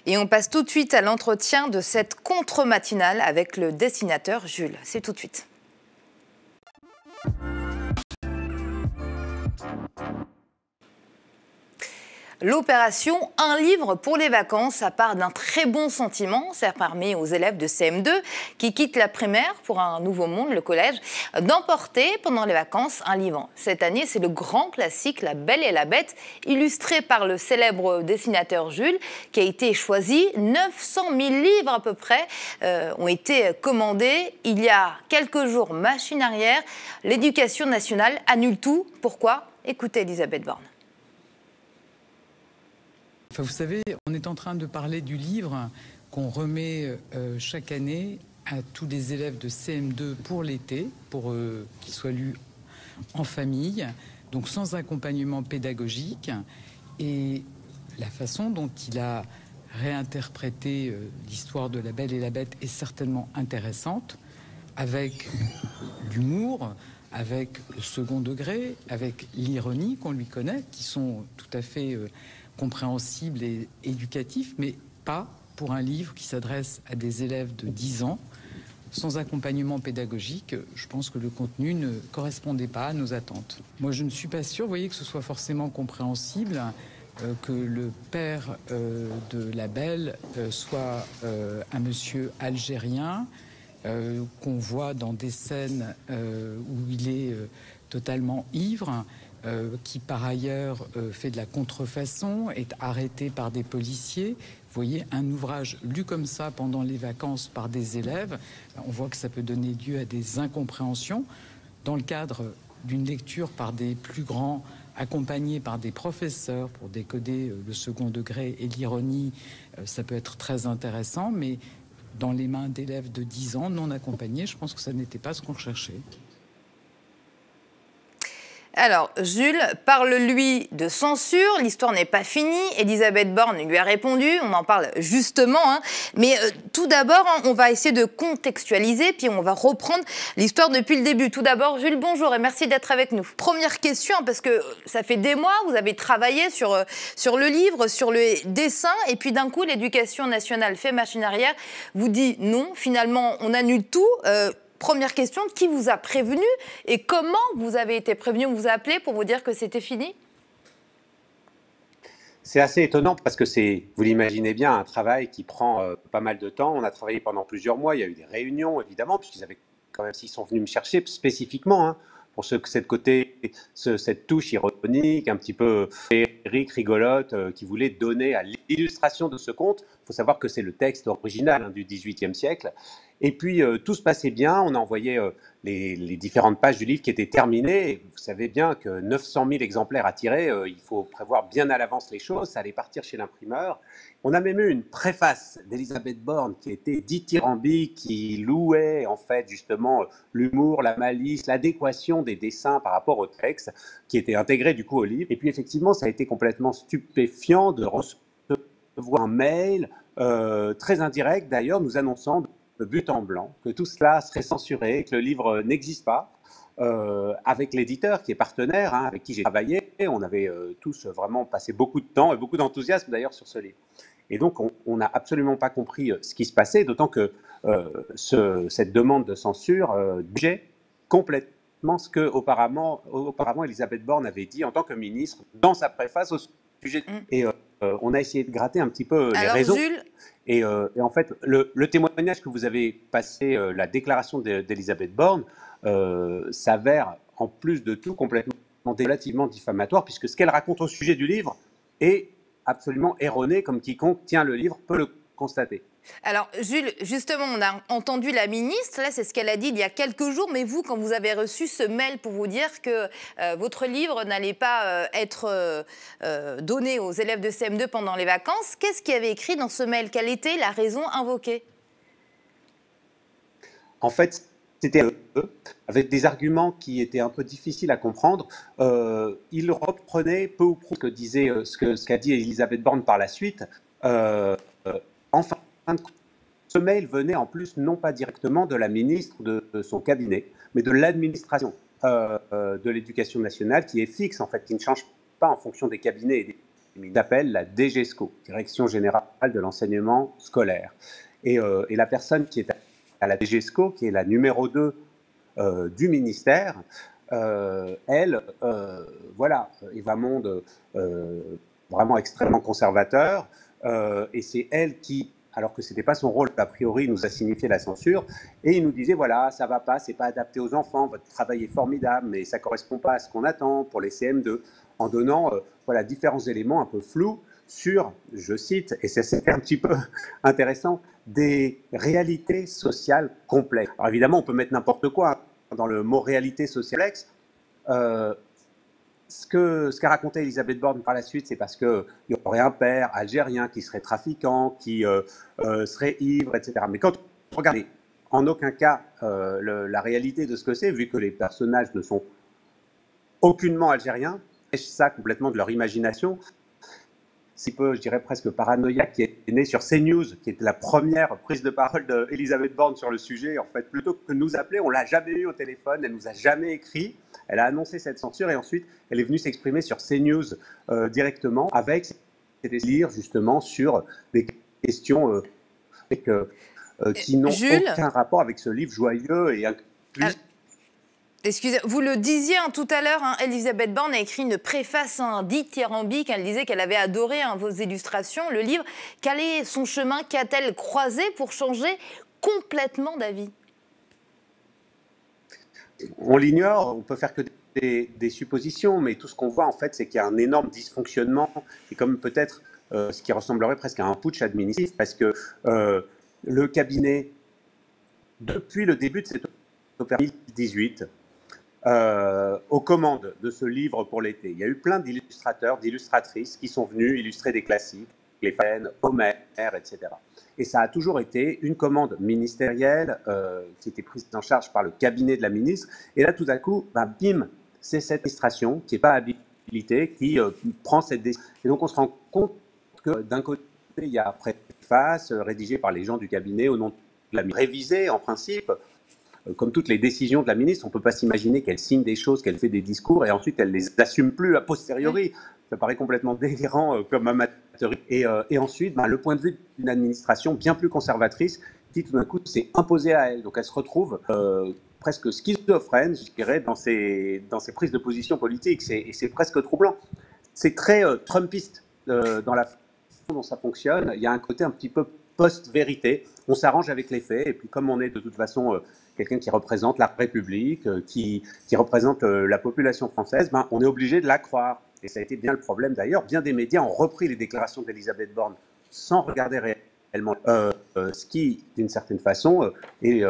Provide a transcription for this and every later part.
Et on passe tout de suite à l'entretien de cette contre-matinale avec le dessinateur Jules. C'est tout de suite. L'opération Un livre pour les vacances, ça part d'un très bon sentiment. Ça permet aux élèves de CM2 qui quittent la primaire pour un nouveau monde, le collège, d'emporter pendant les vacances un livre. Cette année, c'est le grand classique La Belle et la Bête, illustré par le célèbre dessinateur Jules, qui a été choisi. 900 000 livres à peu près ont été commandés. Il y a quelques jours, machine arrière, l'Éducation nationale annule tout. Pourquoi? Écoutez Elisabeth Borne. Enfin, vous savez, on est en train de parler du livre qu'on remet chaque année à tous les élèves de CM2 pour l'été, pour qu'ils soient lus en famille, donc sans accompagnement pédagogique. Et la façon dont il a réinterprété l'histoire de La Belle et la Bête est certainement intéressante, avec l'humour, avec le second degré, avec l'ironie qu'on lui connaît, qui sont tout à fait compréhensibles et éducatifs, mais pas pour un livre qui s'adresse à des élèves de 10 ans. Sans accompagnement pédagogique, je pense que le contenu ne correspondait pas à nos attentes. Moi, je ne suis pas sûre, vous voyez, que ce soit forcément compréhensible que le père de La Belle soit un monsieur algérien qu'on voit dans des scènes où il est totalement ivre, qui par ailleurs fait de la contrefaçon, est arrêté par des policiers. Vous voyez, un ouvrage lu comme ça pendant les vacances par des élèves, on voit que ça peut donner lieu à des incompréhensions. Dans le cadre d'une lecture par des plus grands, accompagnés par des professeurs pour décoder le second degré et l'ironie, ça peut être très intéressant, mais dans les mains d'élèves de 10 ans non accompagnés, je pense que ça n'était pas ce qu'on recherchait. Alors, Jules parle, lui, de censure. L'histoire n'est pas finie. Elisabeth Borne lui a répondu. On en parle justement. Mais tout d'abord, on va essayer de contextualiser, puis on va reprendre l'histoire depuis le début. Tout d'abord, Jules, bonjour et merci d'être avec nous. Première question, parce que ça fait des mois, vous avez travaillé sur le livre, sur le dessin, et puis d'un coup, l'Éducation nationale fait machine arrière, vous dit non, finalement, on annule tout. Première question, qui vous a prévenu et comment vous avez été prévenu? On vous a appelé pour vous dire que c'était fini? C'est assez étonnant parce que c'est, vous l'imaginez bien, un travail qui prend pas mal de temps. On a travaillé pendant plusieurs mois, il y a eu des réunions évidemment, puisqu'ils avaient quand même, s'ils sont venus me chercher spécifiquement, pour cette touche ironique, un petit peu féerique, rigolote, qui voulait donner à l'illustration de ce conte. Il faut savoir que c'est le texte original du XVIIIe siècle. Et puis, tout se passait bien. On a envoyé les différentes pages du livre qui étaient terminées. Et vous savez bien que 900 000 exemplaires à tirer, il faut prévoir bien à l'avance les choses. Ça allait partir chez l'imprimeur. On a même eu une préface d'Elisabeth Borne qui était dithyrambique, qui louait en fait justement l'humour, la malice, l'adéquation des dessins par rapport au texte, qui était intégré du coup au livre. Et puis effectivement, ça a été complètement stupéfiant de recevoir un mail très indirect d'ailleurs, nous annonçant de but en blanc, que tout cela serait censuré, que le livre n'existe pas, avec l'éditeur qui est partenaire, avec qui j'ai travaillé. On avait tous vraiment passé beaucoup de temps et beaucoup d'enthousiasme d'ailleurs sur ce livre. Et donc, on n'a absolument pas compris ce qui se passait, d'autant que cette demande de censure budget complètement ce que auparavant Elisabeth Borne avait dit en tant que ministre dans sa préface au sujet. Et on a essayé de gratter un petit peu les raisons. Jules... Et en fait, le témoignage que vous avez passé, la déclaration d'Elisabeth Borne, s'avère, en plus de tout, complètement relativement diffamatoire, puisque ce qu'elle raconte au sujet du livre est absolument erroné, comme quiconque tient le livre peut le constater. Alors, Jules, justement, on a entendu la ministre, là, c'est ce qu'elle a dit il y a quelques jours, mais vous, quand vous avez reçu ce mail pour vous dire que votre livre n'allait pas être donné aux élèves de CM2 pendant les vacances, qu'est-ce qu'il y avait écrit dans ce mail? Quelle était la raison invoquée? En fait, c'était avec des arguments qui étaient un peu difficiles à comprendre. Il reprenait peu ou prou ce qu'a dit Elisabeth Borne par la suite. Enfin, ce mail venait en plus non pas directement de la ministre de son cabinet, mais de l'administration de l'Éducation nationale qui est fixe en fait, qui ne change pas en fonction des cabinets et des il s'appelle la DGESCO, Direction Générale de l'Enseignement Scolaire. Et la personne qui est à la DGESCO, qui est la numéro 2 du ministère, elle, voilà, est un monde vraiment extrêmement conservateur, et c'est elle qui, alors que ce n'était pas son rôle, a priori, nous a signifié la censure, et il nous disait, voilà, ça ne va pas, ce n'est pas adapté aux enfants, votre travail est formidable, mais ça ne correspond pas à ce qu'on attend pour les CM2, en donnant voilà, différents éléments un peu flous sur, je cite, et c'était un petit peu intéressant, des réalités sociales complexes. Alors évidemment, on peut mettre n'importe quoi dans le mot réalité sociale complexe. Ce qu'a raconté Elisabeth Borne par la suite, c'est parce qu'il y aurait un père algérien qui serait trafiquant, qui serait ivre, etc. Mais quand on regarde, en aucun cas la réalité de ce que c'est, vu que les personnages ne sont aucunement algériens, ça complètement de leur imagination. C'est un peu, je dirais presque paranoïaque, qui est né sur CNews, qui était la première prise de parole d'Elisabeth Borne sur le sujet. En fait, plutôt que de nous appeler, on ne l'a jamais eu au téléphone, elle ne nous a jamais écrit. Elle a annoncé cette censure et ensuite, elle est venue s'exprimer sur CNews directement avec des lire justement sur des questions qui n'ont aucun rapport avec ce livre joyeux et inclusif. Excusez, vous le disiez tout à l'heure, Elisabeth Borne a écrit une préface dithyrambique. Elle disait qu'elle avait adoré vos illustrations, le livre. Quel est son chemin? Qu'a-t-elle croisé pour changer complètement d'avis? On l'ignore, on peut faire que des suppositions, mais tout ce qu'on voit en fait, c'est qu'il y a un énorme dysfonctionnement, et comme peut-être ce qui ressemblerait presque à un putsch administratif, parce que le cabinet, depuis le début de cette opération 2018, aux commandes de ce livre pour l'été, il y a eu plein d'illustrateurs, d'illustratrices qui sont venus illustrer des classiques, les Faine, Homère, etc. Et ça a toujours été une commande ministérielle qui était prise en charge par le cabinet de la ministre. Et là, tout à coup, bim, c'est cette administration qui n'est pas habilitée, qui prend cette décision. Et donc, on se rend compte que d'un côté, il y a une préface rédigée par les gens du cabinet au nom de la ministre, révisée en principe. Comme toutes les décisions de la ministre, on ne peut pas s'imaginer qu'elle signe des choses, qu'elle fait des discours et ensuite elle ne les assume plus a posteriori. Ça paraît complètement délirant comme amateur. Et ensuite, le point de vue d'une administration bien plus conservatrice qui tout d'un coup s'est imposée à elle. Donc elle se retrouve presque schizophrène, je dirais, dans ses prises de position politiques. Et c'est presque troublant. C'est très trumpiste dans la façon dont ça fonctionne. Il y a un côté un petit peu post-vérité. On s'arrange avec les faits. Et puis comme on est de toute façon quelqu'un qui représente la République, qui représente la population française, on est obligé de la croire. Et ça a été bien le problème d'ailleurs. Bien des médias ont repris les déclarations d'Elisabeth Borne sans regarder réellement ce qui, d'une certaine façon, est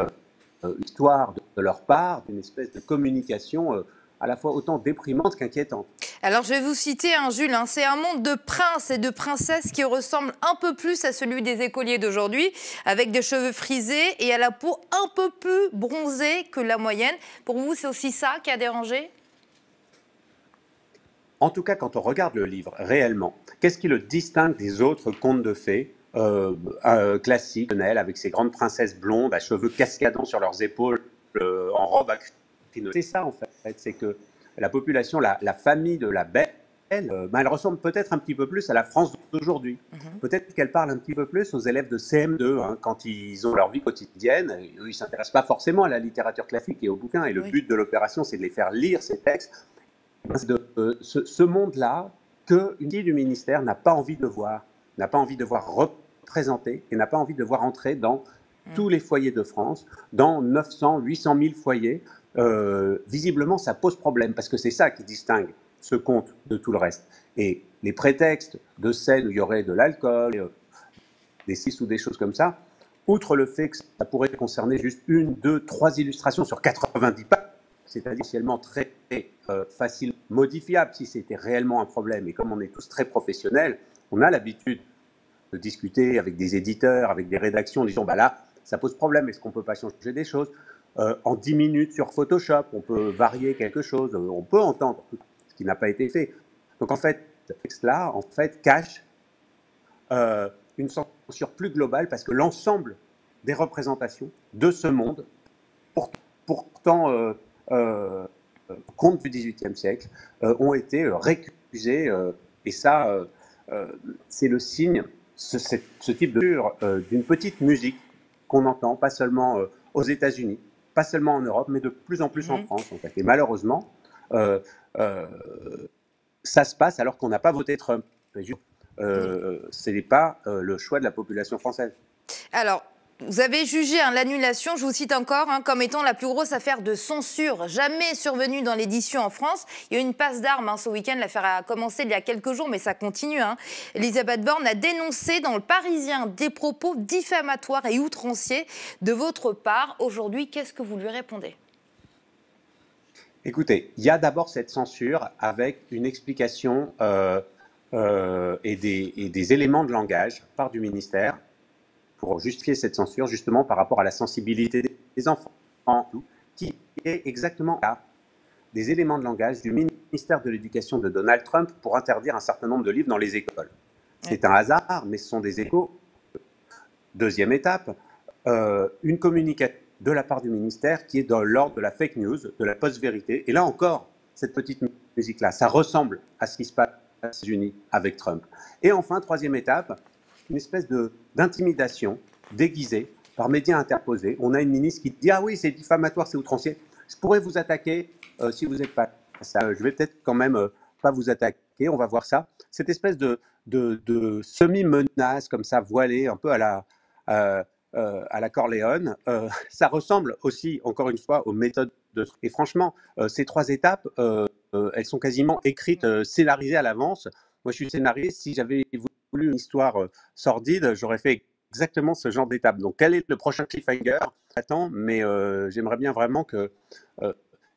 l'histoire de leur part, d'une espèce de communication à la fois autant déprimante qu'inquiétante. Alors, je vais vous citer, Jules, c'est un monde de princes et de princesses qui ressemble un peu plus à celui des écoliers d'aujourd'hui, avec des cheveux frisés et à la peau un peu plus bronzée que la moyenne. Pour vous, c'est aussi ça qui a dérangé? En tout cas, quand on regarde le livre réellement, qu'est-ce qui le distingue des autres contes de fées classiques, avec ces grandes princesses blondes à cheveux cascadants sur leurs épaules, en robe à crinoline? C'est ça en fait, c'est que la population, la famille de la Belle, elle ressemble peut-être un petit peu plus à la France d'aujourd'hui. Peut-être qu'elle parle un petit peu plus aux élèves de CM2 quand ils ont leur vie quotidienne. Ils ne s'intéressent pas forcément à la littérature classique et aux bouquins. Et le but de l'opération, c'est de les faire lire ces textes. Ce monde-là qu'une fille du ministère n'a pas envie de voir, n'a pas envie de voir représenté et n'a pas envie de voir entrer dans tous les foyers de France, dans 900, 800 000 foyers. Visiblement, ça pose problème parce que c'est ça qui distingue ce conte de tout le reste. Et les prétextes de scènes où il y aurait de l'alcool, des cis ou des choses comme ça, outre le fait que ça pourrait concerner juste 1, 2, 3 illustrations sur 90 pages, c'est-à-dire essentiellement très facile, modifiable si c'était réellement un problème. Et comme on est tous très professionnels, on a l'habitude de discuter avec des éditeurs, avec des rédactions, en disant là, ça pose problème, est-ce qu'on ne peut pas changer des choses en 10 minutes sur Photoshop, on peut varier quelque chose, on peut entendre ce qui n'a pas été fait. Donc en fait, ce texte-là, en fait, cache une censure plus globale parce que l'ensemble des représentations de ce monde, pourtant contes du XVIIIe siècle, ont été récusées. Et ça, c'est le signe, ce type d'une petite musique qu'on entend, pas seulement aux États-Unis, pas seulement en Europe, mais de plus en plus en France, en fait. Et malheureusement, ça se passe alors qu'on n'a pas voté Trump. Ce n'est pas le choix de la population française. Alors, vous avez jugé l'annulation, je vous cite encore, comme étant la plus grosse affaire de censure jamais survenue dans l'édition en France. Il y a eu une passe d'armes ce week-end, l'affaire a commencé il y a quelques jours, mais ça continue. Elisabeth Borne a dénoncé dans Le Parisien des propos diffamatoires et outranciers de votre part. Aujourd'hui, qu'est-ce que vous lui répondez ? Écoutez, il y a d'abord cette censure avec une explication et des éléments de langage par du ministère pour justifier cette censure, justement par rapport à la sensibilité des enfants, qui est exactement là, des éléments de langage du ministère de l'Éducation de Donald Trump pour interdire un certain nombre de livres dans les écoles. C'est un hasard, mais ce sont des échos. Deuxième étape, une communication de la part du ministère qui est dans l'ordre de la fake news, de la post-vérité. Et là encore, cette petite musique-là, ça ressemble à ce qui se passe aux États-Unis avec Trump. Et enfin, troisième étape, une espèce d'intimidation déguisée par médias interposés. On a une ministre qui dit « Ah oui, c'est diffamatoire, c'est outrancier. Je pourrais vous attaquer si vous n'êtes pas ça. Je vais peut-être quand même pas vous attaquer, on va voir ça. » Cette espèce de semi-menace comme ça, voilée, un peu à la Corleone, ça ressemble aussi, encore une fois, aux méthodes de... Et franchement, ces trois étapes, elles sont quasiment écrites, scénarisées à l'avance. Moi, je suis scénariste. Si j'avais voulu une histoire sordide, j'aurais fait exactement ce genre d'étape. Donc, quel est le prochain cliffhanger? Attends, mais j'aimerais bien vraiment que, je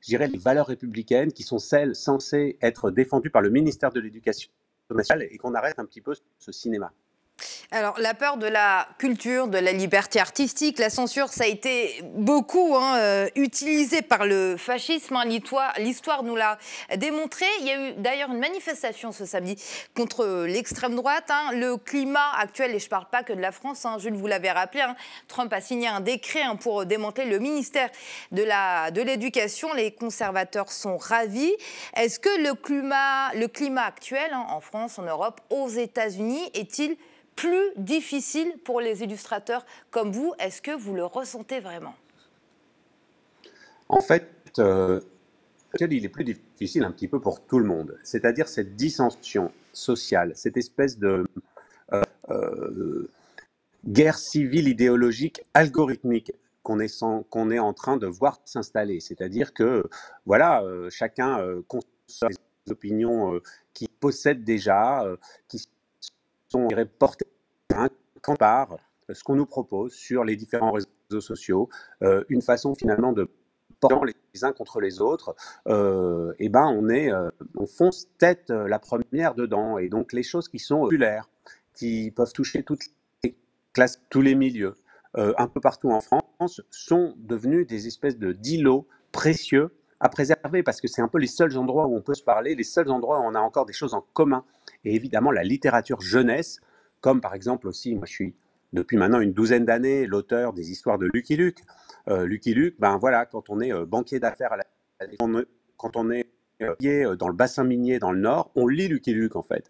dirais, les valeurs républicaines, qui sont celles censées être défendues par le ministère de l'Éducation nationale, et qu'on arrête un petit peu ce cinéma. Alors, la peur de la culture, de la liberté artistique, la censure, ça a été beaucoup utilisé par le fascisme. L'histoire nous l'a démontré. Il y a eu d'ailleurs une manifestation ce samedi contre l'extrême droite. Le climat actuel, et je ne parle pas que de la France, Jules, vous l'avez rappelé, Trump a signé un décret pour démanteler le ministère de l'Éducation. Les conservateurs sont ravis. Est-ce que le climat actuel en France, en Europe, aux États-Unis, est-il plus difficile pour les illustrateurs comme vous? Est-ce que vous le ressentez vraiment? En fait, il est plus difficile un petit peu pour tout le monde. C'est-à-dire cette dissension sociale, cette espèce de guerre civile idéologique algorithmique qu'on est en train de voir s'installer. C'est-à-dire que, voilà, chacun conçoit des opinions qu'il possède déjà, qui sont portées par ce qu'on nous propose sur les différents réseaux sociaux, une façon finalement de porter les uns contre les autres, et ben on fonce tête la première dedans, et donc les choses qui sont populaires, qui peuvent toucher toutes les classes, tous les milieux, un peu partout en France, sont devenues des espèces d'îlots précieux à préserver, parce que c'est un peu les seuls endroits où on peut se parler, les seuls endroits où on a encore des choses en commun. Et évidemment, la littérature jeunesse, comme par exemple aussi, moi je suis depuis maintenant une douzaine d'années l'auteur des histoires de Lucky Luke. Lucky Luke, ben voilà, quand on est banquier d'affaires, quand on est dans le bassin minier dans le Nord, on lit Lucky Luke en fait.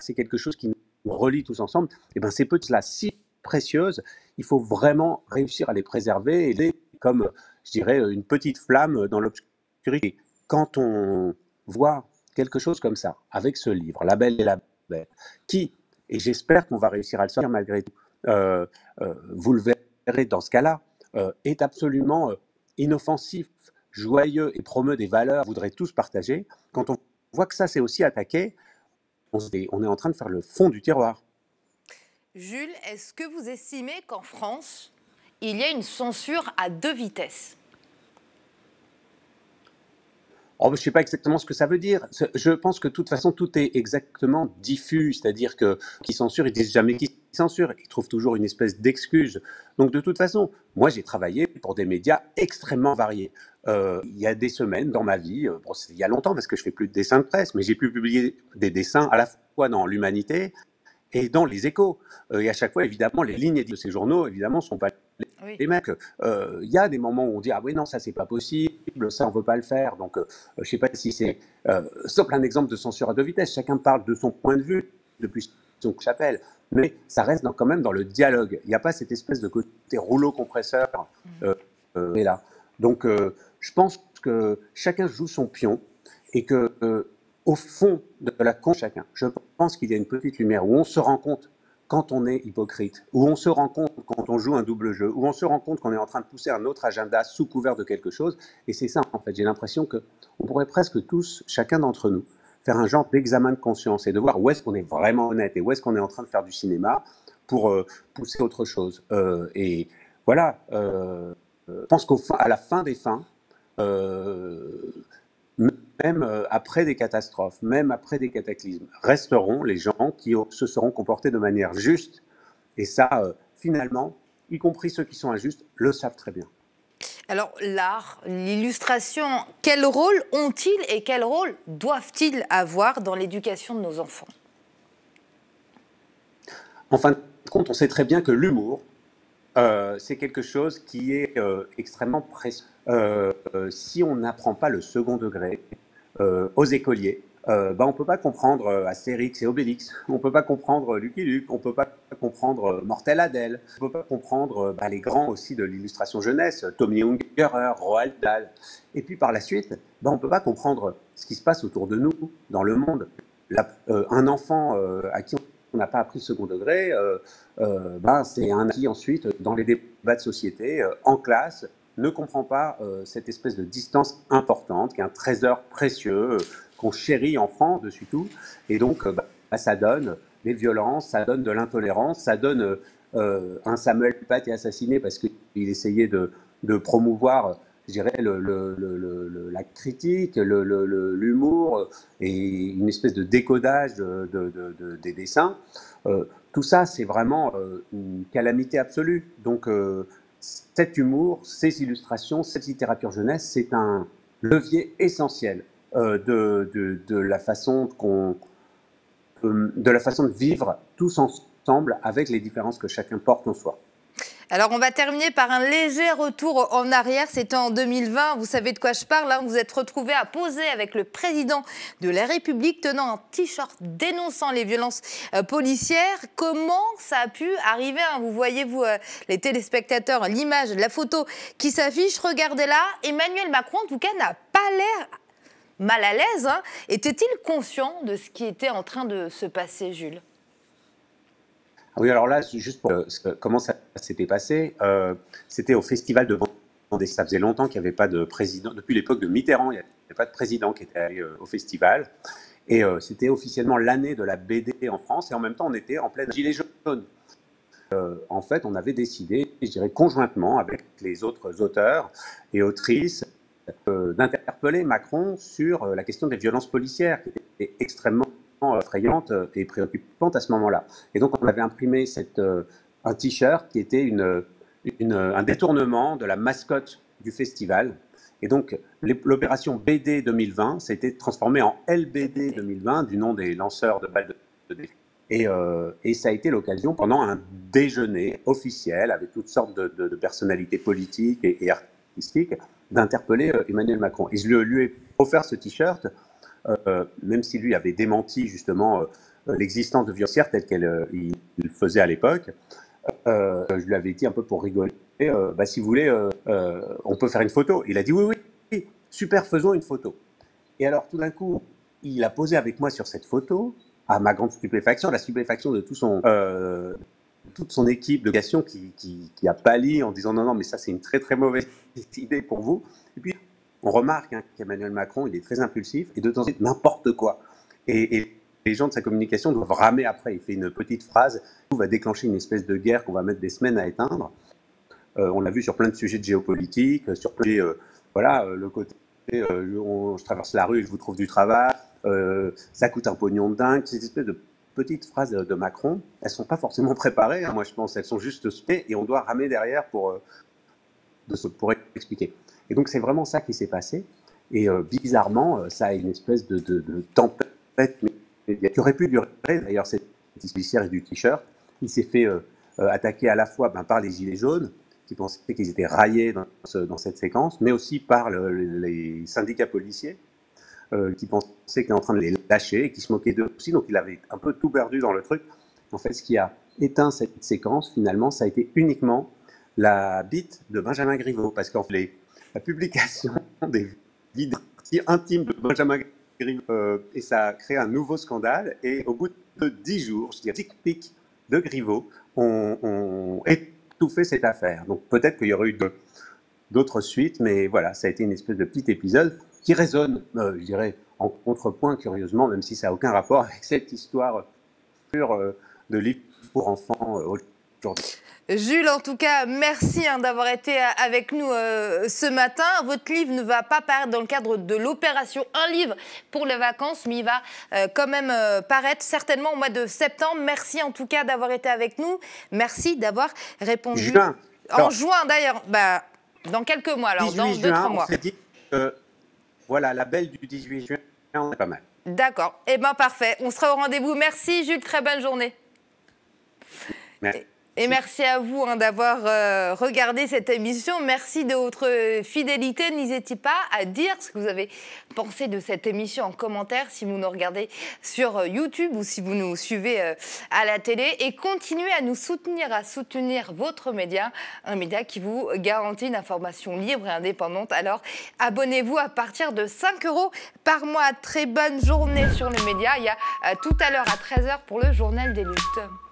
C'est quelque chose qui nous relie tous ensemble. Et ben ces petites-là si précieuses, il faut vraiment réussir à les préserver et les comme, je dirais, une petite flamme dans l'obscurité. Quand on voit quelque chose comme ça, avec ce livre, La Belle et la Bête, qui, et j'espère qu'on va réussir à le sortir malgré tout, vous le verrez dans ce cas-là, est absolument inoffensif, joyeux et promeut des valeurs qu'on voudrait tous partager. Quand on voit que ça c'est aussi attaqué, on est en train de faire le fond du tiroir. Jules, est-ce que vous estimez qu'en France, il y a une censure à deux vitesses? Je ne sais pas exactement ce que ça veut dire. Je pense que de toute façon, tout est exactement diffus. C'est-à-dire que qui censure, ils disent jamais qui censure. Ils trouvent toujours une espèce d'excuse. Donc de toute façon, moi j'ai travaillé pour des médias extrêmement variés. Il y a des semaines dans ma vie, il y a longtemps parce que je fais plus de dessins de presse, mais j'ai pu publier des dessins à la fois dans l'Humanité et dans les Échos. Et à chaque fois, évidemment, les lignes de ces journaux, évidemment, sont pas les mêmes. Il y a des moments où on dit ah oui non ça c'est pas possible. terrible, ça on ne veut pas le faire. Donc je ne sais pas si c'est sauf un exemple de censure à deux vitesses, chacun parle de son point de vue depuis son chapelle, mais ça reste quand même dans le dialogue. Il n'y a pas cette espèce de côté rouleau compresseur là. Donc je pense que chacun joue son pion et que au fond de la chacun, je pense qu'il y a une petite lumière où on se rend compte quand on est hypocrite, où on se rend compte quand on joue un double jeu, où on se rend compte qu'on est en train de pousser un autre agenda sous couvert de quelque chose. Et c'est ça, en fait. J'ai l'impression qu'on pourrait presque tous, chacun d'entre nous, faire un genre d'examen de conscience et de voir où est-ce qu'on est vraiment honnête et où est-ce qu'on est en train de faire du cinéma pour pousser autre chose. Et voilà, je pense qu'à la fin des fins, même après des catastrophes, même après des cataclysmes, resteront les gens qui se seront comportés de manière juste. Et ça, finalement, y compris ceux qui sont injustes, le savent très bien. Alors, l'art, l'illustration, quel rôle ont-ils et quel rôle doivent-ils avoir dans l'éducation de nos enfants? En fin de compte, on sait très bien que l'humour, c'est quelque chose qui est extrêmement précieux. Si on n'apprend pas le second degré aux écoliers, on ne peut pas comprendre Astérix et Obélix, on ne peut pas comprendre Lucky Luke, on ne peut pas comprendre Mortel Adèle, on ne peut pas comprendre les grands aussi de l'illustration jeunesse, Tommy Ungerer, Roald Dahl. Et puis par la suite, on ne peut pas comprendre ce qui se passe autour de nous, dans le monde. Un enfant à qui on n'a pas appris le second degré, c'est un qui ensuite, dans les débats de société, en classe, ne comprend pas cette espèce de distance importante, qui est un trésor précieux, qu'on chérit enfant dessus tout. Et donc, ça donne des violences, ça donne de l'intolérance, ça donne un Samuel Paty assassiné parce qu'il essayait de promouvoir, je dirais, la critique, l'humour et une espèce de décodage des dessins. Tout ça, c'est vraiment une calamité absolue. Donc, cet humour, ces illustrations, cette littérature jeunesse, c'est un levier essentiel de la façon de vivre tous ensemble avec les différences que chacun porte en soi. Alors, on va terminer par un léger retour en arrière. C'était en 2020. Vous savez de quoi je parle, hein. Vous êtes retrouvé à poser avec le président de la République tenant un t-shirt dénonçant les violences policières. Comment ça a pu arriver, hein? Vous voyez, vous, les téléspectateurs, l'image, la photo qui s'affiche. Regardez là. Emmanuel Macron, en tout cas, n'a pas l'air mal à l'aise, hein. Était-il conscient de ce qui était en train de se passer, Jules? Oui, alors là, juste pour comment ça s'était passé, c'était au Festival de Vendée. Ça faisait longtemps qu'il n'y avait pas de président. Depuis l'époque de Mitterrand, il n'y avait pas de président qui était allé au festival. Et c'était officiellement l'année de la BD en France. Et en même temps, on était en pleine gilet jaune. En fait, on avait décidé, je dirais conjointement avec les autres auteurs et autrices, d'interpeller Macron sur la question des violences policières, qui était extrêmement effrayante et préoccupante à ce moment-là. Et donc, on avait imprimé un t-shirt qui était un détournement de la mascotte du festival. Et donc, l'opération BD 2020 s'était transformée en LBD 2020, du nom des lanceurs de balles de défense. Et ça a été l'occasion, pendant un déjeuner officiel, avec toutes sortes de personnalités politiques et artistiques, d'interpeller Emmanuel Macron. Et je lui ai offert ce t-shirt, même si lui avait démenti justement l'existence de violencières telle qu'il faisait à l'époque. Je lui avais dit un peu pour rigoler, si vous voulez, on peut faire une photo. Il a dit oui, super, faisons une photo. Et alors tout d'un coup, il a posé avec moi sur cette photo, à ma grande stupéfaction, la stupéfaction de toute son équipe de communication qui a pâli en disant non, mais ça c'est une très très mauvaise idée pour vous. Et puis on remarque qu'Emmanuel Macron, il est très impulsif et de temps en temps n'importe quoi. Et les gens de sa communication doivent ramer après. Il fait une petite phrase qui va déclencher une espèce de guerre qu'on va mettre des semaines à éteindre. On l'a vu sur plein de sujets de géopolitique, sur plein de, le côté je traverse la rue et je vous trouve du travail, ça coûte un pognon de dingue. Ces espèces de petites phrases de Macron, elles ne sont pas forcément préparées, hein, moi je pense, elles sont juste spé et on doit ramer derrière pour expliquer. Et donc c'est vraiment ça qui s'est passé. Et bizarrement, ça a une espèce de tempête qui aurait pu durer, d'ailleurs, cette policière et du t-shirt. Il s'est fait attaquer à la fois par les gilets jaunes qui pensaient qu'ils étaient raillés dans cette séquence, mais aussi par les syndicats policiers qui pensaient qu'il était en train de les lâcher et qui se moquaient d'eux aussi. Donc il avait un peu tout perdu dans le truc. En fait, ce qui a éteint cette séquence, finalement, ça a été uniquement la bite de Benjamin Griveaux, parce qu'en fait, la publication des vidéos intimes de Benjamin Griveaux, et ça a créé un nouveau scandale, et au bout de 10 jours, je dirais, tic-pic de Griveaux, ont étouffé cette affaire. Donc peut-être qu'il y aurait eu d'autres suites, mais voilà, ça a été une espèce de petit épisode qui résonne, je dirais, en contrepoint, curieusement, même si ça n'a aucun rapport avec cette histoire de livre pour enfants aujourd'hui. Jules, en tout cas, merci d'avoir été avec nous ce matin. Votre livre ne va pas paraître dans le cadre de l'opération Un livre pour les vacances, mais il va quand même paraître certainement au mois de septembre. Merci en tout cas d'avoir été avec nous. Merci d'avoir répondu. Juin. En juin d'ailleurs, dans quelques mois, alors dans 2-3 mois. On s'est dit que voilà, la belle du 18 juin, on est pas mal. D'accord, eh bien parfait. On sera au rendez-vous. Merci Jules, très bonne journée. Merci. Et merci à vous d'avoir regardé cette émission. Merci de votre fidélité. N'hésitez pas à dire ce que vous avez pensé de cette émission en commentaire si vous nous regardez sur YouTube ou si vous nous suivez à la télé. Et continuez à nous soutenir, à soutenir votre média, un média qui vous garantit une information libre et indépendante. Alors abonnez-vous à partir de 5 € par mois. Très bonne journée sur le média. Il y a tout à l'heure à 13 h pour le journal des luttes.